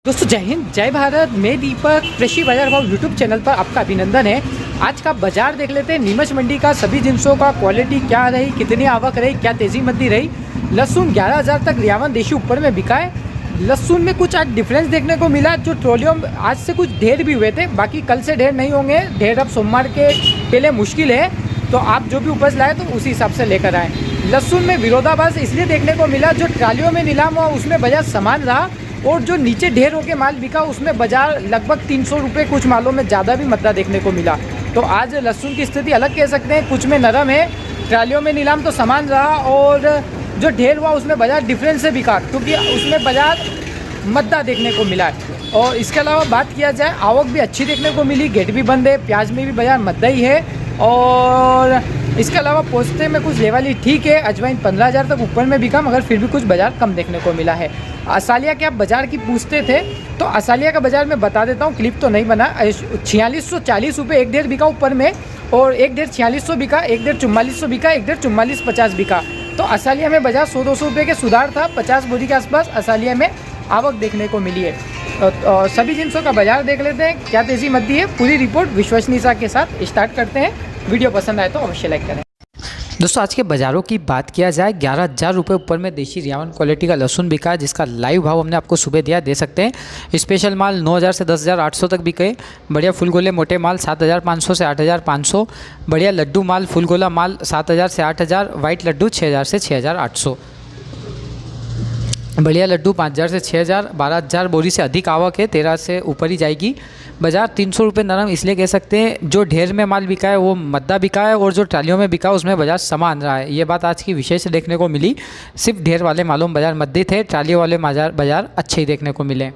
दोस्तों जय हिंद जय भारत। मैं दीपक, कृषि बाजार भाव यूट्यूब चैनल पर आपका अभिनंदन है। आज का बाजार देख लेते हैं। नीमच मंडी का सभी जिनसों का क्वालिटी क्या रही, कितनी आवक रही, क्या तेजी मंदी रही। लहसुन 11,000 तक रियावन देशी ऊपर में बिका है। लहसुन में कुछ आज डिफरेंस देखने को मिला। जो ट्रोलियम आज से कुछ ढेर भी हुए थे, बाकी कल से ढेर नहीं होंगे। ढेर अब सोमवार के पहले मुश्किल है, तो आप जो भी उपज लाए तो उसी हिसाब से लेकर आए। लहसुन में विरोधाभास इसलिए देखने को मिला, जो ट्रालियों में नीलाम हुआ उसमें बाजार समान रहा, और जो नीचे ढेर होके माल बिका उसमें बाजार लगभग 300 रुपये, कुछ मालों में ज़्यादा भी मद्दा देखने को मिला। तो आज लहसुन की स्थिति अलग कह सकते हैं। कुछ में नरम है, ट्रालियों में नीलाम तो समान रहा, और जो ढेर हुआ उसमें बाजार डिफरेंस से बिका, क्योंकि उसमें बाजार मद्दा देखने को मिला है। और इसके अलावा बात किया जाए, आवक भी अच्छी देखने को मिली। गेट भी बंद है, प्याज में भी बाजार मद्दा ही है। और इसके अलावा पोस्ते में कुछ लेवल ठीक है। अजवाइन 15,000 तक ऊपर में बिका, मगर फिर भी कुछ बाजार कम देखने को मिला है। असालिया के आप बाजार की पूछते थे, तो असालिया का बाजार मैं बता देता हूँ, क्लिप तो नहीं बना। 4640 रुपये एक ढेर बिका ऊपर में, और एक ढेर 4600 बिका, एक ढेर 4400 बिका, एक ढेर 4450 बिका। तो असालिया में बाजार 100-200 रुपये के सुधार था। 50 बोरी के आसपास असालिया में आवक देखने को मिली है। सभी जिनसों का बाजार देख लेते हैं, क्या तेजी मंदी है। पूरी रिपोर्ट विश्वसनीयता के साथ स्टार्ट करते हैं। वीडियो पसंद आए तो अवश्य लाइक करें। दोस्तों आज के बाज़ारों की बात किया जाए, 11,000 रुपये ऊपर में देशी रियावन क्वालिटी का लहसुन बिका, जिसका लाइव भाव हमने आपको सुबह दिया, दे सकते हैं। स्पेशल माल 9,000 से 10,800 तक बिके। बढ़िया फुल गोले मोटे माल 7,500 से 8,500। बढ़िया लड्डू माल फुल गोला माल 7,000 से 8,000। वाइट लड्डू 6,000 से 6,800। बढ़िया लड्डू 5,000 से 6,000। 12,000 बोरी से अधिक आवक है, 13 से ऊपर ही जाएगी। बाजार 300 रुपये नरम इसलिए कह सकते हैं, जो ढेर में माल बिका है वो मद्दा बिका है, और जो ट्रालियों में बिका उसमें बाजार समान रहा है। ये बात आज की विशेष देखने को मिली। सिर्फ ढेर वाले मालों में बाजार मद्दे थे, ट्रालियों वाले बाजार अच्छे ही देखने को मिले।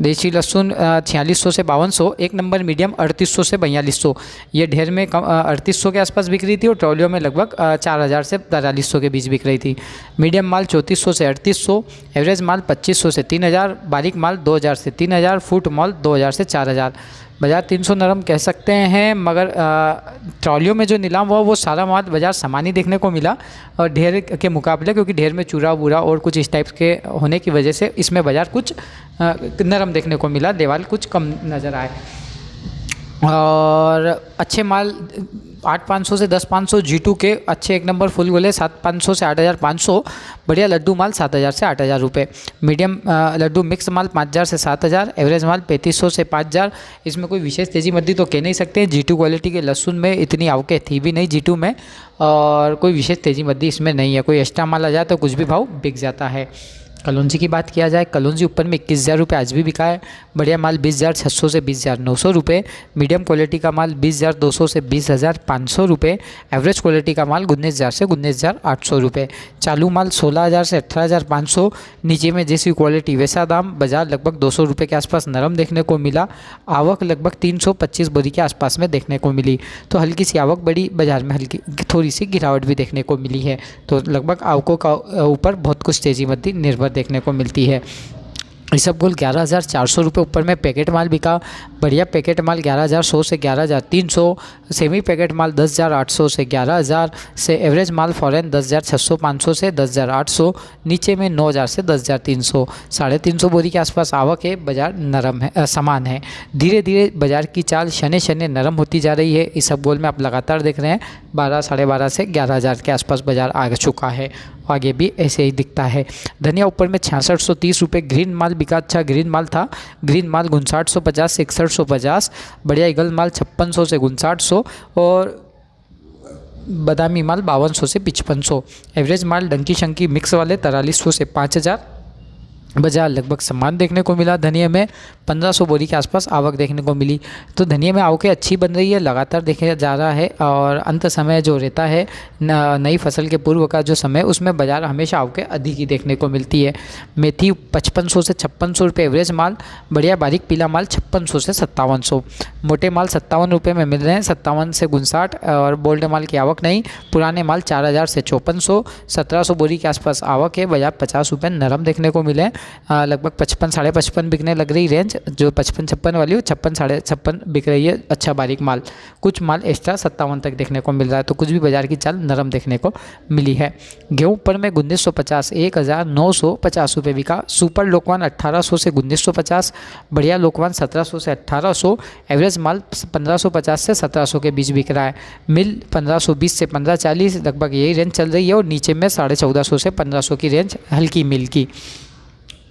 देशी लहसुन 4600 से 5200। एक नंबर मीडियम 3800 से 4200। ये ढेर में 3800 के आसपास बिक रही थी, और ट्रॉलियों में लगभग 4,000 से 4300 के बीच बिक रही थी। मीडियम माल 3400 से 3800। एवरेज माल 2500 से 3,000। बारीक माल 2,000 से 3,000। फुट माल 2,000 से 4,000। बाजार 300 नरम कह सकते हैं, मगर ट्रॉलियों में जो नीलाम हुआ वो सारा माल बाजार समान ही देखने को मिला, और ढेर के मुकाबले, क्योंकि ढेर में चूरा बूरा और कुछ इस टाइप के होने की वजह से इसमें बाजार कुछ नरम देखने को मिला। लेवल कुछ कम नज़र आए। और अच्छे माल 8,500 से 10,500 G2 के अच्छे एक नंबर फुल गोले 7,500 से 8,500। बढ़िया लड्डू माल 7,000 से 8,000 रुपये। मीडियम लड्डू मिक्स माल 5,000 से 7,000। एवरेज माल 3,500 से 5,000। इसमें कोई विशेष तेज़ी मंदी तो कह नहीं सकते। G2 क्वालिटी के लहसुन में इतनी आवकें थी भी नहीं G2 में, और कोई विशेष तेज़ी मंदी इसमें नहीं है। कोई एक्स्ट्रा माल आ जाए तो कुछ भी भाव बिक जाता है। कलौंजी की बात किया जाए, कलौंजी ऊपर में 21,000 रुपये आज भी बिका है। बढ़िया माल 20,600 से 20,900 रुपये। मीडियम क्वालिटी का माल 20,200 से 20,500 रुपये। एवरेज क्वालिटी का माल 19,000 से 19,800 रुपये। चालू माल 16,000 से 18,500। नीचे में जैसी क्वालिटी वैसा दाम। बाजार लगभग 200 रुपये के आसपास नरम देखने को मिला। आवक लगभग 325 बोरी के आसपास में देखने को मिली। तो हल्की सी आवक बड़ी, बाजार में हल्की थोड़ी सी गिरावट भी देखने को मिली है। तो लगभग आवकों का ऊपर बहुत कुछ तेज़ी मंदी निर्भर देखने को मिलती है। इसबगोल 11,400 रुपये ऊपर में पैकेट माल बिका। बढ़िया पैकेट माल 11,100 से 11,300। सेमी पैकेट माल 10,800 से 11,000 से। एवरेज माल फॉरेन 10,600-500 से 10,800। नीचे में 9,000 से 10,300। 350 बोरी के आसपास आवक है। बाजार नरम है, समान है। धीरे धीरे बाजार की चाल शने शने नरम होती जा रही है। इसबगोल में आप लगातार देख रहे हैं 12, 12.5 से 11,000 के आसपास बाजार आ चुका है। आगे भी ऐसे ही दिखता है। धनिया ऊपर में 6630 रुपये। ग्रीन माल बिका, अच्छा ग्रीन माल था। ग्रीन माल 5950 से 6150। बढ़िया ईगल माल 5600 से 5900। और बादामी माल 5200 से 5500। एवरेज माल डंकी शंकी मिक्स वाले 4300 से 5,000। बाजार लगभग समान देखने को मिला। धनिया में 1,500 बोरी के आसपास आवक देखने को मिली। तो धनिया में आवकें अच्छी बन रही है, लगातार देखा जा रहा है। और अंत समय जो रहता है, नई फसल के पूर्व का जो समय, उसमें बाजार हमेशा आवकें अधिक ही देखने को मिलती है। मेथी 5500 से 5600 रुपये एवरेज माल। बढ़िया बारीक पीला माल 5600 से 5700। मोटे माल 57 रुपये में मिल रहे हैं, 57 से 59। और बोल्ड माल की आवक नहीं। पुराने माल 4,000 से 5,400। 1,700 बोरी के आसपास आवक है। बाजार 50 रुपये नरम देखने को मिले। लगभग 55 साढ़े 55 बिकने लग रही रेंज, जो 55-56 वाली हो 56 साढ़े 56 बिक रही है। अच्छा बारीक माल, कुछ माल एक्स्ट्रा 57 तक देखने को मिल रहा है, तो कुछ भी बाजार की चाल नरम देखने को मिली है। गेहूँ ऊपर में 1950 1950 रुपये बिका। सुपर लोकवान 1800 से 1950, बढ़िया लोकवान 1700 से 1800, एवरेज माल 1550 से 1700 के बीच बिक रहा है। मिल 1520 से 1540 लगभग यही रेंज चल रही है, और नीचे में 1450 से 1500 की रेंज हल्की मिल की।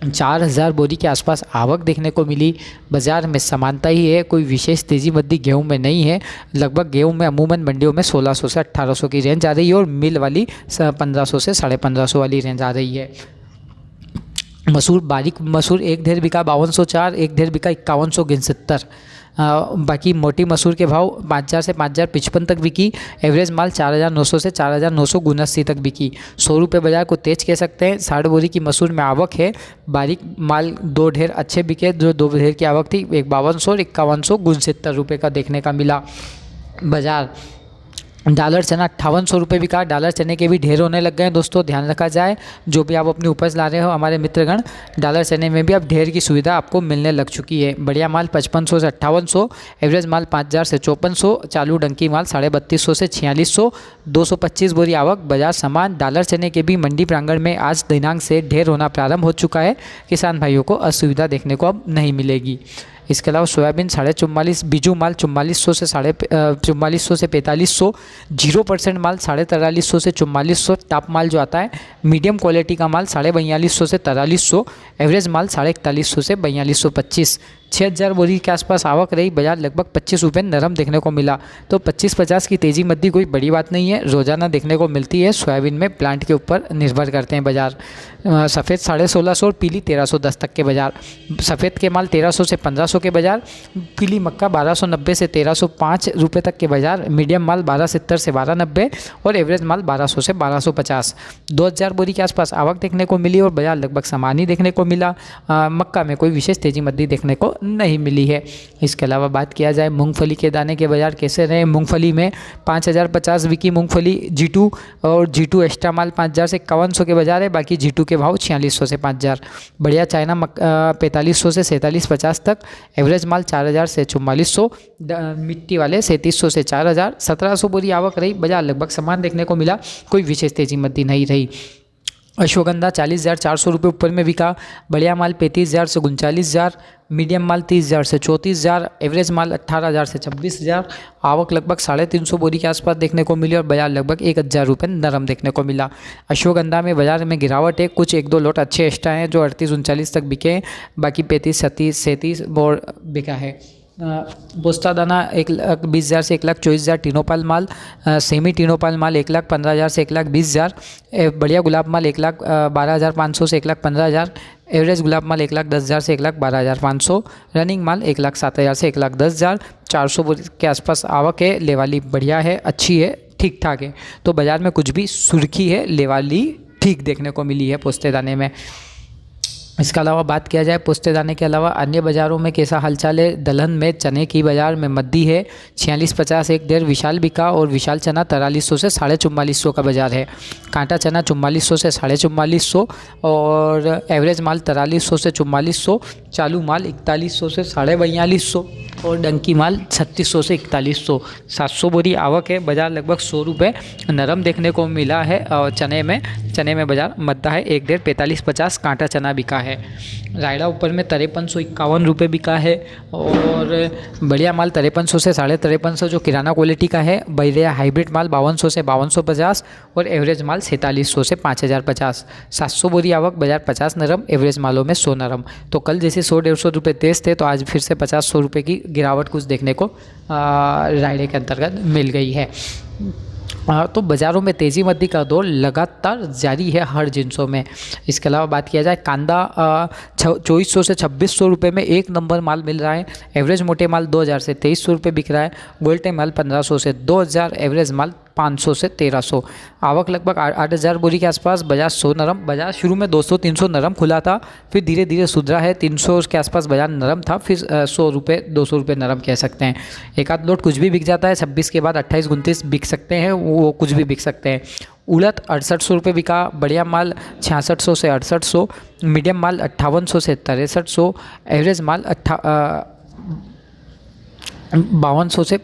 4000 बोरी के आसपास आवक देखने को मिली। बाज़ार में समानता ही है, कोई विशेष तेज़ी मंदी गेहूं में नहीं है। लगभग गेहूं में अमूमन मंडियों में 1600 से 1800 की रेंज आ रही है, और मिल वाली 1500 से 1550 वाली रेंज आ रही है। मसूर बारीक मसूर एक ढेर बिका 5204, एक ढेर बिका 5169। बाकी मोटी मसूर के भाव 5000 से 5055 तक बिकी। एवरेज माल 4900 से 4979 तक बिकी। 100 रुपये बाजार को तेज कह सकते हैं। 60 बोरी की मसूर में आवक है। बारीक माल 2 ढेर अच्छे बिके, जो 2 ढेर की आवक थी, एक 5200 और 5169 रुपये का देखने का मिला बाजार। डॉलर चना 5800 रुपये बिका। डॉलर चने के भी ढेर होने लग गए हैं दोस्तों, ध्यान रखा जाए। जो भी आप अपनी उपज ला रहे हो हमारे मित्रगण, डॉलर चने में भी अब ढेर की सुविधा आपको मिलने लग चुकी है। बढ़िया माल 5500 से 5800, एवरेज माल 5000 से 5400, चालू डंकी माल 3250 से 4600। 225 बोरी आवक, बाजार समान। डॉलर चने के भी मंडी प्रांगण में आज दिनांक से ढेर होना प्रारंभ हो चुका है। किसान भाइयों को असुविधा देखने को अब नहीं मिलेगी। इसके अलावा सोयाबीन 44.5, बीजू माल 4400 से 4400 से 4500, 0% माल 4350 से 4400, टॉप माल जो आता है मीडियम क्वालिटी का माल 4250 से 4300, एवरेज माल 4150 से 4225। 6000 बोरी के आसपास आवक रही। बाजार लगभग 25 रुपये नरम देखने को मिला। तो 25-50 की तेज़ी मद्दी कोई बड़ी बात नहीं है, रोज़ाना देखने को मिलती है। सोयाबीन में प्लांट के ऊपर निर्भर करते हैं बाजार। सफ़ेद 1650 और पीली 1310 तक के बाजार। सफ़ेद के माल 1300 से 1500 के बाजार। पीली मक्का 1290 से 1305 रुपये तक के बाजार। मीडियम माल 1270 से 1290, और एवरेज माल 1200 से 1250। 2000 बोरी के आसपास आवक देखने को मिली, और बाजार लगभग समान ही देखने को मिला। मक्का में कोई विशेष तेज़ी मद्दी देखने को नहीं मिली है। इसके अलावा बात किया जाए मूंगफली के दाने के बाजार कैसे रहे। मूंगफली में 5050 बिकी मूंगफली G2, और G2 एक्स्ट्रा माल 5000 से 5100 के बाजार है। बाकी G2 के भाव 4600 से 5000। बढ़िया चाइना 4500 से 4750 तक, एवरेज माल 4000 से 4400, मिट्टी वाले 3700 से 4000। 1700 बोरी आवक रही। बाजार लगभग समान देखने को मिला, कोई विशेष तेजी मद्दी नहीं रही। अश्वगंधा 40,400 रुपये ऊपर में बिका। बढ़िया माल 35,000 से 39,000, मीडियम माल 30,000 से 34,000, एवरेज माल 18,000 से 26,000। आवक लगभग 350 बोरी के आसपास देखने को मिली, और बाजार लगभग 1,000 रुपये नरम देखने को मिला। अश्वगंधा में बाजार में गिरावट है। कुछ 1-2 लोट अच्छे एक्स्ट्रा हैं जो 38-39 तक बिके हैं। बाकी 35-37 बोर बिका है। बोस्ता दाना 1,20,000 से 1,24,000। टीनोपाल माल सेमी टीनोपाल माल 1,15,000 से 1,20,000। बढ़िया गुलाब माल 1,12,500 से 1,15,000। एवरेज गुलाब माल 1,10,000 से 1,12,500। रनिंग माल 1,07,000 से 1,10,000। 400 के आसपास आवक है। लेवाली बढ़िया है, अच्छी है, ठीक ठाक है। तो बाज़ार में कुछ भी सुर्खी है, लेवाली ठीक देखने को मिली है पोस्ते दाने में। इसके अलावा बात किया जाए पोस्ते दाने के अलावा अन्य बाज़ारों में कैसा हालचाल है। दलहन में चने की बाज़ार में मद्दी है। 4650 एक डेढ़ विशाल बिका, और विशाल चना 4300 से 4400 का बाज़ार है। कांटा चना 4400 से 4400, और एवरेज माल 4300 से 4400। चालू माल 4100 से 4250, और डंकी माल 3600 से 4100। 700 बोरी आवक है। बाज़ार लगभग 100 रुपये नरम देखने को मिला है। और चने में बाज़ार मद्दा है। एक डेढ़ 4550 कांटा चना बिका है। रायड़ा ऊपर में 5351 रुपये बिका है, और बढ़िया माल 5300 से 5350 जो किराना क्वालिटी का है। बढ़िया हाइब्रिड माल 5200 से 5250, और एवरेज माल 4700 से 5050। 700 बोरी आवक, बाज़ार 50 नरम, एवरेज मालों में 100 नरम। तो कल जैसे 100-150 रुपये तेज़ थे, तो आज फिर से 50-100 रुपये की गिरावट कुछ देखने को रायड़े के अंतर्गत मिल गई है। तो बाज़ारों में तेज़ी मद्दी का दौर लगातार जारी है हर जिन्सों में। इसके अलावा बात किया जाए कांदा 2400 से 2600 रुपये में एक नंबर माल मिल रहा है। एवरेज मोटे माल 2000 से 2300 रुपये बिक रहा है। गोल्टे माल 1500 से 2000, एवरेज माल 500 से 1300। आवक लगभग 8000 बोरी के आसपास। बाजार 100 नरम। बाजार शुरू में 200-300 नरम खुला था, फिर धीरे धीरे सुधरा है। 300 के आसपास बाजार नरम था, फिर 100 रुपये 200 रुपये नरम कह सकते हैं। एक आध लोट कुछ भी बिक जाता है। 26 के बाद 28-29 बिक सकते हैं, वो कुछ भी बिक सकते हैं। उड़द 6800 रुपये बिका। बढ़िया माल 6600 से 6800, मीडियम माल 5800 से 6300, एवरेज माल 5200 से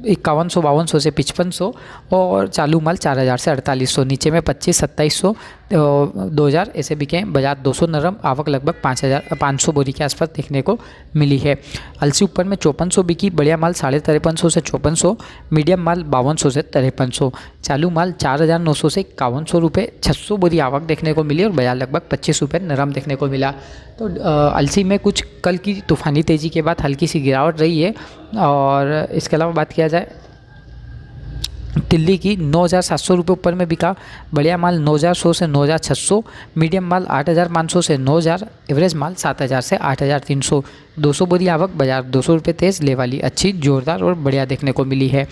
5100, 5200 से 5500 और चालू माल 4000 से 4800। नीचे में 2500, 2700, 2000 ऐसे बिके। बाजार 200 नरम, आवक लगभग 500 बोरी के आसपास देखने को मिली है। अलसी ऊपर में 5400 बिकी। बढ़िया माल 5350 से 5400, मीडियम माल 5200 से 5300, चालू माल 4900 से 5100 रुपये। 600 बोरी आवक देखने को मिली और बाजार लगभग 25 रुपये नरम देखने को मिला। तो अलसी में कुछ कल की तूफानी तेज़ी के बाद हल्की सी गिरावट रही है। और इसके अलावा बात किया जाए तिल्ली की 9700 रुपये ऊपर में बिका। बढ़िया माल 9100 से 9600, मीडियम माल 8500 से 9000, एवरेज माल 7000 से 8300। 200 बोरी आवक, बाजार 200 रुपये तेज़, ले वाली अच्छी जोरदार और बढ़िया देखने को मिली है।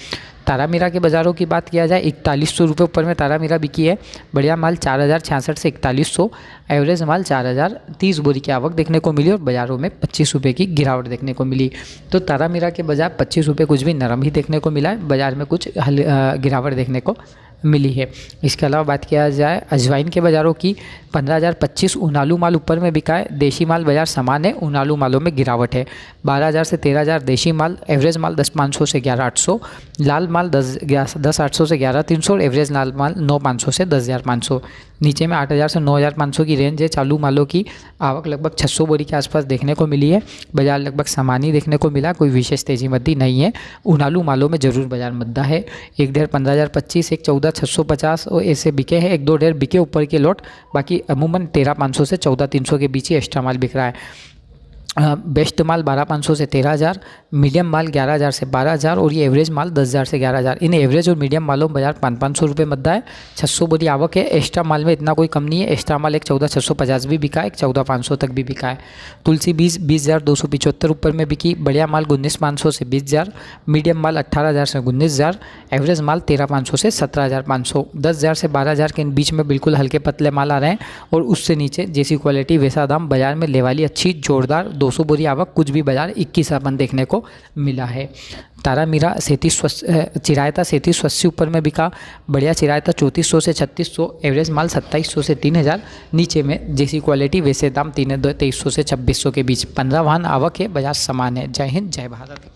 तारामीरा के बाज़ारों की बात किया जाए 4100 रुपये ऊपर में तारामीरा बिकी है। बढ़िया माल 4066 से 4100, एवरेज माल 4000। 30 बोरी की आवक देखने को मिली और बाज़ारों में 25 रुपये की गिरावट देखने को मिली। तो तारामीरा के बाज़ार 25 रुपये कुछ भी नरम ही देखने को मिला है, बाज़ार में कुछ गिरावट देखने को मिली है। इसके अलावा बात किया जाए अजवाइन के बाज़ारों की 15025 उनालू माल ऊपर में बिका है। देशी माल बाज़ार समान है, उनालू मालों में गिरावट है। 12000 से 13000 देशी माल, एवरेज माल 10500 से 11800, लाल माल 10800 से 11300 और एवरेज लाल माल 9500 से 10500। नीचे में 8000 से 9500 की रेंज है। चालू मालों की आवक लगभग 600 बोरी के आसपास देखने को मिली है। बाजार लगभग समान ही देखने को मिला, कोई विशेष तेज़ी मद्दी नहीं है। उनालू मालों में ज़रूर बाजार मद्दा है। एक ढेर 15025, एक 14650 और ऐसे बिके हैं। एक दो ढेर बिके ऊपर के लोट, बाकी अमूमन 13500 से 14300 के बीच ही एक्स्ट्रा माल बिक रहा है। बेस्ट माल 12500 से 13000, मीडियम माल 11000 से 12000 और ये एवरेज माल 10000 से 11000। इन एवरेज और मीडियम मालों में बाजार 500 रुपये मद्दा है। 600 बोरी आवक है। एक्स्ट्रा माल में इतना कोई कम नहीं है। एक्स्ट्रा माल एक 14650 भी बिका है, एक 14500 तक भी बिका है। तुलसी 20275 ऊपर में बिकी। बढ़िया माल 19500 से 20000, मीडियम माल 18000 से 19000, एवरेज माल 13500 से 17500। 10000 से 12000 के बीच में बिल्कुल हल्के पतले माल आ रहे हैं और उससे नीचे जैसी क्वालिटी वैसा दाम। बाजार में लेवाली अच्छी जोरदार 200 बोरी आवक, कुछ भी बाजार 21 देखने को मिला है। तारामीरा 37 चिरायता 3780 ऊपर में बिका। बढ़िया चिरायता 3400 से 3600, एवरेज माल 2700 से 3000। नीचे में जैसी क्वालिटी वैसे दाम 2300 से 2600 के बीच। 15 वाहन आवक है, बाजार समान है। जय हिंद, जय भारत।